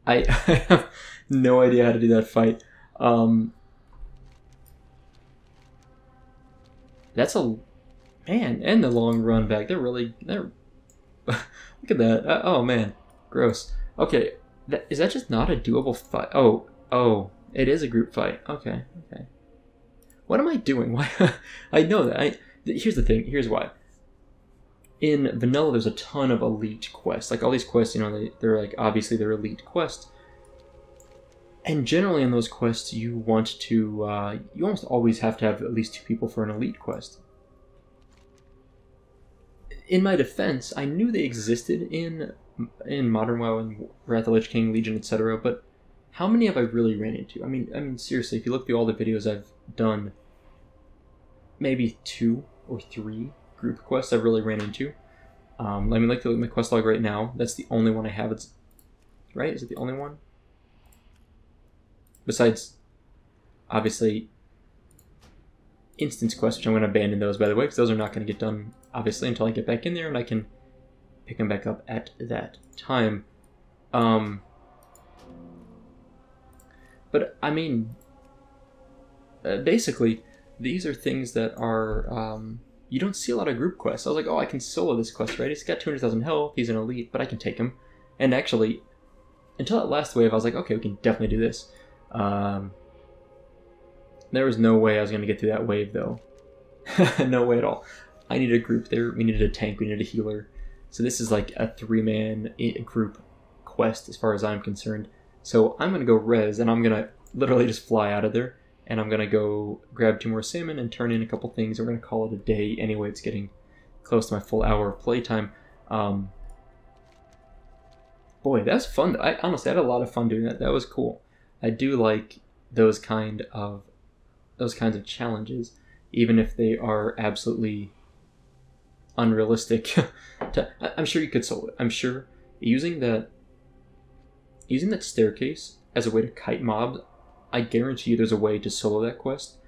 I have no idea how to do that fight. That's a... Man, and the long run back. They're Look at that. Oh, man. Gross. Okay. Is that just not a doable fight? Oh. It is a group fight. Okay. What am I doing? Why? I know that. Here's the thing. Here's why. In vanilla, there's a ton of elite quests. Like, all these quests, you know, they're like, obviously they're elite quests. And generally in those quests, you want to, you almost always have to have at least 2 people for an elite quest. In my defense, I knew they existed in Modern WoW and Wrath of the Lich King, Legion, etc., but how many have I really ran into? I mean, seriously, if you look through all the videos I've done, maybe 2 or 3 group quests I've really ran into. Let me look at my quest log right now. That's the only one I have. It's right? Is it the only one? Besides, obviously, instance quests, which I'm going to abandon those, by the way, because those are not going to get done, obviously, until I get back in there, and I can pick them back up at that time. But, I mean, basically, these are things that are... you don't see a lot of group quests. I was like, oh, I can solo this quest, right? He's got 200,000 health, he's an elite, but I can take him. And actually, until that last wave, I was like, okay, we can definitely do this. There was no way I was going to get through that wave, though. No way at all. I needed a group there. We needed a tank. We needed a healer. So this is like a 3-man group quest as far as I'm concerned. So I'm going to go res, and I'm going to literally just fly out of there. And I'm going to go grab 2 more salmon and turn in a couple things. We're going to call it a day. Anyway, it's getting close to my full hour of playtime. Boy, that's fun. I honestly had a lot of fun doing that. That was cool. I do like those kinds of challenges, even if they are absolutely unrealistic. I'm sure you could solve it. I'm sure using that staircase as a way to kite mobs, I guarantee you there's a way to solo that quest.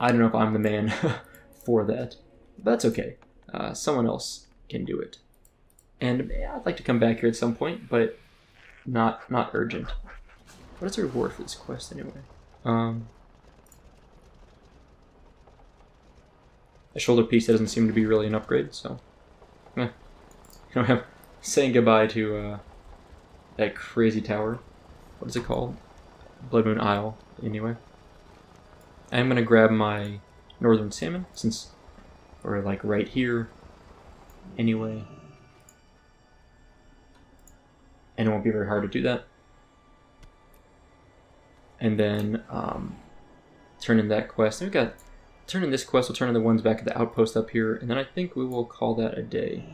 I don't know if I'm the man for that, but that's okay. Someone else can do it. And I'd like to come back here at some point, but not urgent. What is the reward for this quest anyway? A shoulder piece that doesn't seem to be really an upgrade, so you know, I'm saying goodbye to that crazy tower. What is it called? Blood Moon Isle, anyway. I'm gonna grab my northern salmon, since we're like right here anyway. And it won't be very hard to do that. And then turn in that quest. And we've got turn in this quest, we'll turn in the ones back at the outpost up here, and then I think we will call that a day.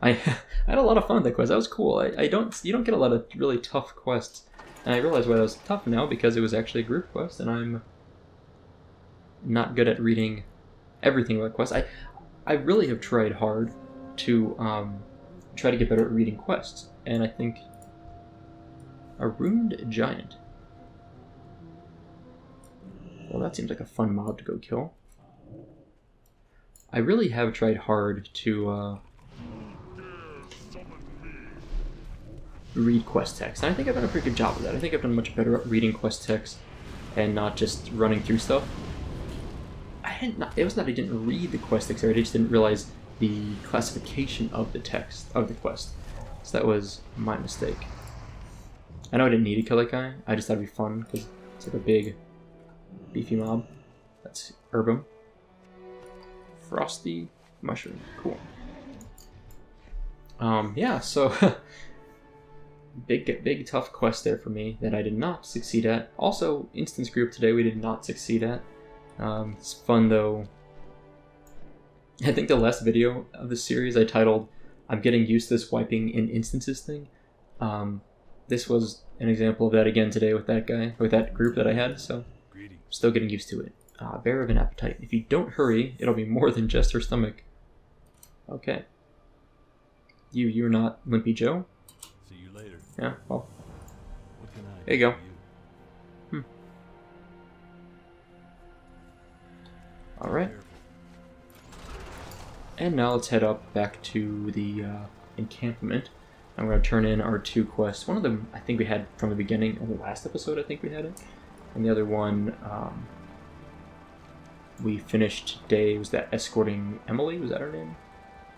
I had a lot of fun with that quest. That was cool. You don't get a lot of really tough quests. And I realize why that was tough now, because it was actually a group quest, and I'm not good at reading everything about quests. I really have tried hard to try to get better at reading quests, and I think A ruined giant. Well, that seems like a fun mob to go kill. I really have tried hard to read quest text, and I think I've done a pretty good job of that. I think I've done much better at reading quest text and not just running through stuff. It was not I didn't read the quest text, I just didn't realize the classification of the text of the quest. So that was my mistake. I know I didn't need to kill that guy, I just thought it'd be fun because it's like a big, beefy mob. That's Herbum. Frosty mushroom, cool. Yeah, so big tough quest there for me that I did not succeed at. Also, instance group today we did not succeed at. It's fun though. I think the last video of the series I titled "I'm getting used to this wiping in instances thing." This was an example of that again today with that guy, with that group that I had. So I'm still getting used to it. Bear of an appetite. If you don't hurry, it'll be more than just her stomach. Okay. You're not Limpy Joe? See you later. Yeah, well. What can I There you go. Alright. And now let's head up back to the encampment. I'm going to turn in our 2 quests. One of them I think we had from the beginning, in the last episode I think we had it. And the other one we finished today was that escorting Emily, was that her name?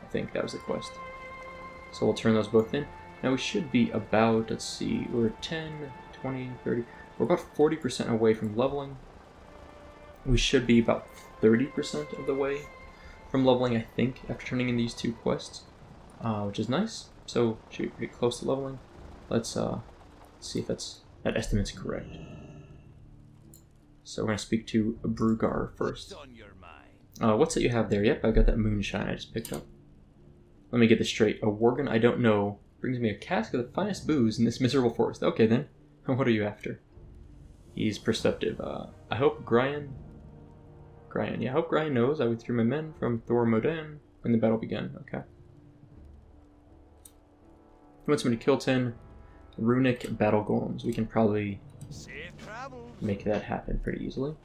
I think that was the quest. So we'll turn those both in. Now we should be about, let's see, we're 10, 20, 30, we're about 40% away from leveling. We should be about 30% of the way from leveling, I think, after turning in these 2 quests, which is nice. So should be pretty close to leveling. Let's see if that estimate's correct. So we're going to speak to Brugar first. What's that you have there? Yep, I've got that moonshine I just picked up. Let me get this straight. A Worgen I don't know brings me a cask of the finest booze in this miserable forest. Okay then, what are you after? He's perceptive. I hope Gryan, yeah, I hope Gryan knows I withdrew my men from Thor Modan when the battle began. Okay. He wants me to kill 10 runic battle golems. We can probably make that happen pretty easily.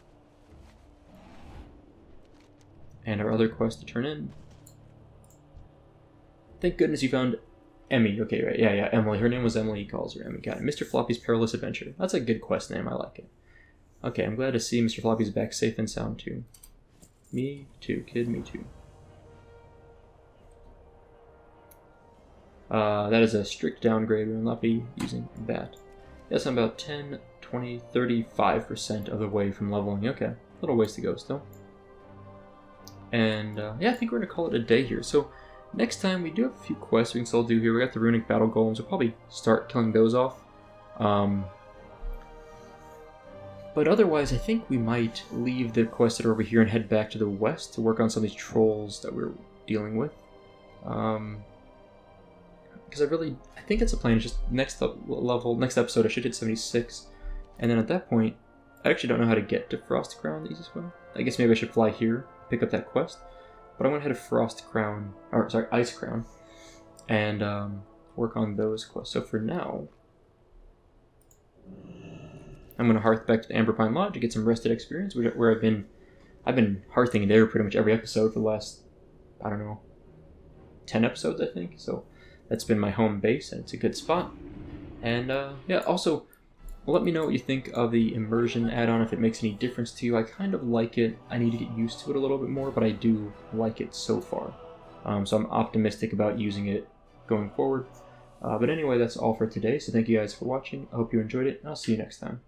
And our other quest to turn in. Thank goodness you found Emmy. Okay, right. Yeah, Emily. Her name was Emily. He calls her Emmy. Got it. Mr. Floppy's Perilous Adventure. That's a good quest name. I like it. Okay, I'm glad to see Mr. Floppy's back safe and sound too. Me too, kid. Me too. That is a strict downgrade. We will not be using that. Yes, I'm about 10, 20, 35% of the way from leveling. Okay, a little ways to go still. And yeah, I think we're going to call it a day here. So next time we do have a few quests we can still do here. We got the runic battle golems. We'll probably start killing those off. But otherwise, I think we might leave the quests that are over here and head back to the west to work on some of these trolls that we're dealing with. Because I think that's a plan. It's just next episode I should hit 76. And then at that point, I actually don't know how to get to Frost Crown the easiest way. I guess maybe I should fly here, pick up that quest. But I'm going to head to Ice Crown, and work on those quests. So for now, I'm going to hearth back to the Amberpine Lodge to get some rested experience, where I've been hearthing there pretty much every episode for the last, I don't know, 10 episodes I think. So that's been my home base, and it's a good spot. And yeah, also, let me know what you think of the immersion add-on, if it makes any difference to you. I kind of like it. I need to get used to it a little bit more, but I do like it so far. So I'm optimistic about using it going forward. But anyway, that's all for today, so thank you guys for watching. I hope you enjoyed it, and I'll see you next time.